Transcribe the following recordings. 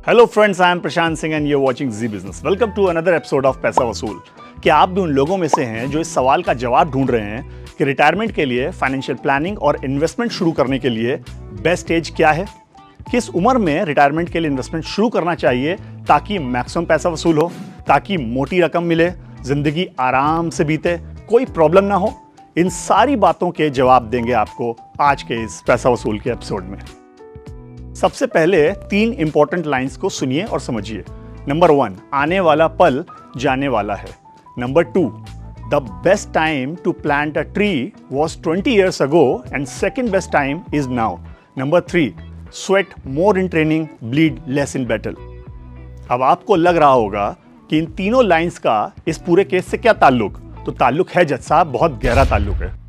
Hello friends, I am Prashant Singh and you are watching Zee business. Welcome to another episode of Paisa Vasool. क्या आप भी उन लोगों में से हैं जो इस सवाल का जवाब ढूंढ रहे हैं कि रिटायरमेंट के लिए फाइनेंशियल प्लानिंग और इन्वेस्टमेंट शुरू करने के लिए बेस्ट एज क्या है? किस उम्र में रिटायरमेंट के लिए इन्वेस्टमेंट शुरू करना चाहिए ताकि मैक्सिमम पैसा वसूल हो, ताकि मोटी रकम मिले, जिंदगी आराम से बीते, कोई प्रॉब्लम ना हो? इन सारी बातों के जवाब देंगे आपको आज के इस पैसा वसूल के एपिसोड में। सबसे पहले 3 इंपॉर्टेंट लाइंस को सुनिए और समझिए। नंबर 1, आने वाला पल जाने वाला है। Number 2, the best time to plant a tree was 20 years ago and second best time is now. Number 3, sweat more in training, bleed less in battle. अब आपको लग रहा होगा कि इन तीनों लाइंस का इस पूरे केस से क्या ताल्लुक? तो ताल्लुक है जज साहब, बहुत गहरा ताल्लुक है।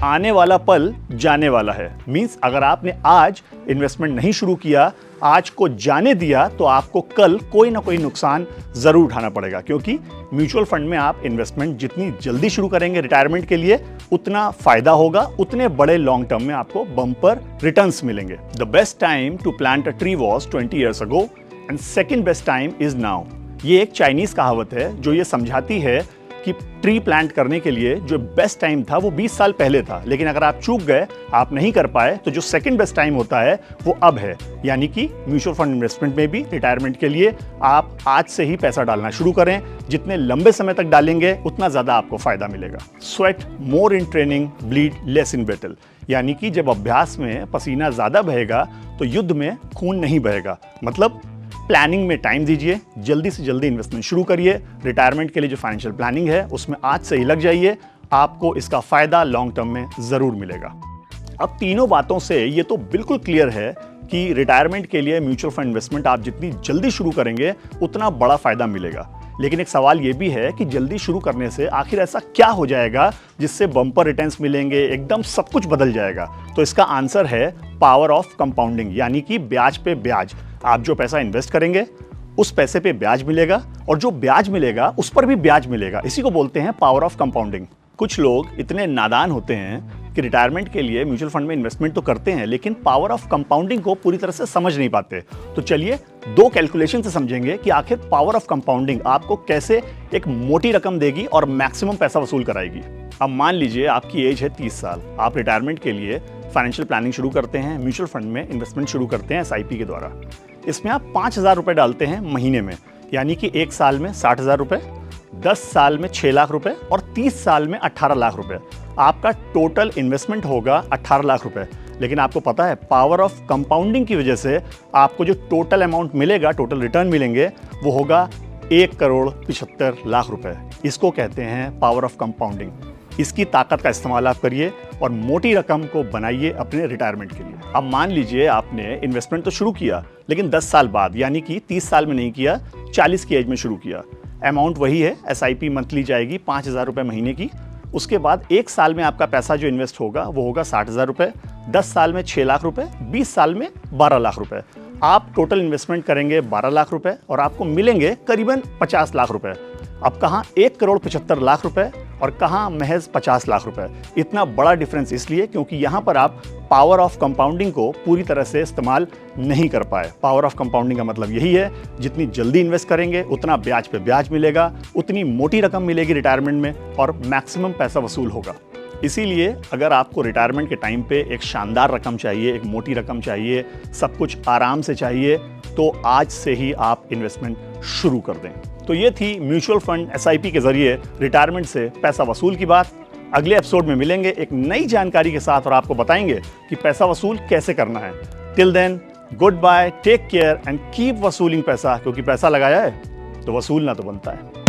आने वाला पल जाने वाला है मींस अगर आपने आज इन्वेस्टमेंट नहीं शुरू किया, आज को जाने दिया, तो आपको कल कोई ना कोई नुकसान जरूर उठाना पड़ेगा, क्योंकि म्यूचुअल फंड में आप इन्वेस्टमेंट जितनी जल्दी शुरू करेंगे रिटायरमेंट के लिए उतना फायदा होगा, उतने बड़े लॉन्ग टर्म में आपको बम्पर रिटर्न्स मिलेंगे। The best time to plant a tree was 20 years ago and second best time is now. ये एक चाइनीज कहावत है जो ये समझाती है कि ट्री प्लांट करने के लिए जो बेस्ट टाइम था वो 20 साल पहले था, लेकिन अगर आप चूक गए, आप नहीं कर पाए, तो जो सेकंड बेस्ट टाइम होता है वो अब है। यानी कि म्यूचुअल फंड इन्वेस्टमेंट में भी रिटायरमेंट के लिए आप आज से ही पैसा डालना शुरू करें। जितने लंबे समय तक डालेंगे उतना ज्यादा आपको फायदा मिलेगा। Sweat more in training, bleed less in battle. यानी कि जब अभ्यास में पसीना ज्यादा बहेगा तो युद्ध में खून नहीं बहेगा। मतलब प्लानिंग में टाइम दीजिए, जल्दी से जल्दी इन्वेस्टमेंट शुरू करिए। रिटायरमेंट के लिए जो फाइनेंशियल प्लानिंग है उसमें आज से ही लग जाइए, आपको इसका फायदा लॉन्ग टर्म में जरूर मिलेगा। अब तीनों बातों से ये तो बिल्कुल क्लियर है कि रिटायरमेंट के लिए म्यूचुअल फंड इन्वेस्टमेंट आप जितनी जल्दी शुरू करेंगे उतना बड़ा फायदा मिलेगा। लेकिन एक सवाल ये भी है कि जल्दी शुरू करने से आखिर ऐसा क्या हो जाएगा जिससे बम्पर रिटर्न्स मिलेंगे, एकदम सब कुछ बदल जाएगा? तो इसका आंसर है पावर ऑफ कंपाउंडिंग, यानी कि ब्याज पे ब्याज। आप जो पैसा इन्वेस्ट करेंगे उस पैसे पे ब्याज मिलेगा, और जो ब्याज मिलेगा उस पर भी ब्याज मिलेगा। इसी को बोलते हैं पावर ऑफ कंपाउंडिंग। कुछ लोग इतने नादान होते हैं कि रिटायरमेंट के लिए म्यूचुअल फंड में इन्वेस्टमेंट तो करते हैं, लेकिन पावर ऑफ कंपाउंडिंग को पूरी तरह से समझ नहीं पाते। तो चलिए 2 कैलकुलेशन से समझेंगे कि आखिर पावर ऑफ कंपाउंडिंग आपको कैसे एक मोटी रकम देगी और मैक्सिमम पैसा वसूल कराएगी। अब मान लीजिए आपकी एज है 30 साल, आप रिटायरमेंट के लिए फाइनेंशियल प्लानिंग शुरू करते हैं, म्यूचुअल फंड में इन्वेस्टमेंट शुरू करते हैं SIP के द्वारा। इसमें आप 5,000 रुपए डालते हैं महीने में, यानी कि 1 साल में 60,000 रुपए, 10 साल में 6 लाख रुपए और 30 साल में 18 लाख रुपए। आपका टोटल इन्वेस्टमेंट होगा 18 लाख रुपए। लेकिन आपको पता है पावर ऑफ कंपाउंडिंग की वजह से आपको जो टोटल अमाउंट मिलेगा, टोटल रिटर्न मिलेंगे, वो होगा 1,75,00,000 रुपए। इसको कहते हैं पावर ऑफ कंपाउंडिंग। इसकी ताकत का इस्तेमाल आप करिए और मोटी रकम को बनाइए अपने रिटायरमेंट के लिए। अब मान लीजिए आपने इन्वेस्टमेंट तो शुरू किया, लेकिन 10 साल बाद, यानी कि 30 साल में नहीं किया, 40 की एज में शुरू किया। अमाउंट वही है, SIP मंथली जाएगी 5,000 रुपये महीने की। उसके बाद 1 साल में आपका पैसा जो इन्वेस्ट होगा वो होगा 60,000 रुपये, 10 साल में 6 लाख रुपए, 20 साल में 12 लाख रुपए। आप टोटल इन्वेस्टमेंट करेंगे 12 लाख रुपए और आपको मिलेंगे करीबन 50 लाख रुपए। अब कहाँ 1,75,00,000 रुपए और कहाँ महज 50 लाख रुपए। इतना बड़ा डिफरेंस इसलिए क्योंकि यहाँ पर आप पावर ऑफ कंपाउंडिंग को पूरी तरह से इस्तेमाल नहीं कर पाए। पावर ऑफ कंपाउंडिंग का मतलब यही है, जितनी जल्दी इन्वेस्ट करेंगे उतना ब्याज पे ब्याज मिलेगा, उतनी मोटी रकम मिलेगी रिटायरमेंट में और मैक्सिमम पैसा वसूल होगा। इसीलिए अगर आपको रिटायरमेंट के टाइम पे एक शानदार रकम चाहिए, एक मोटी रकम चाहिए, सब कुछ आराम से चाहिए, तो आज से ही आप इन्वेस्टमेंट शुरू कर दें। तो ये थी म्यूचुअल फंड SIP के जरिए रिटायरमेंट से पैसा वसूल की बात। अगले एपिसोड में मिलेंगे एक नई जानकारी के साथ और आपको बताएंगे कि पैसा वसूल कैसे करना है। Till then, good bye, take care and keep वसूलिंग पैसा, क्योंकि पैसा लगाया है तो वसूलना तो बनता है।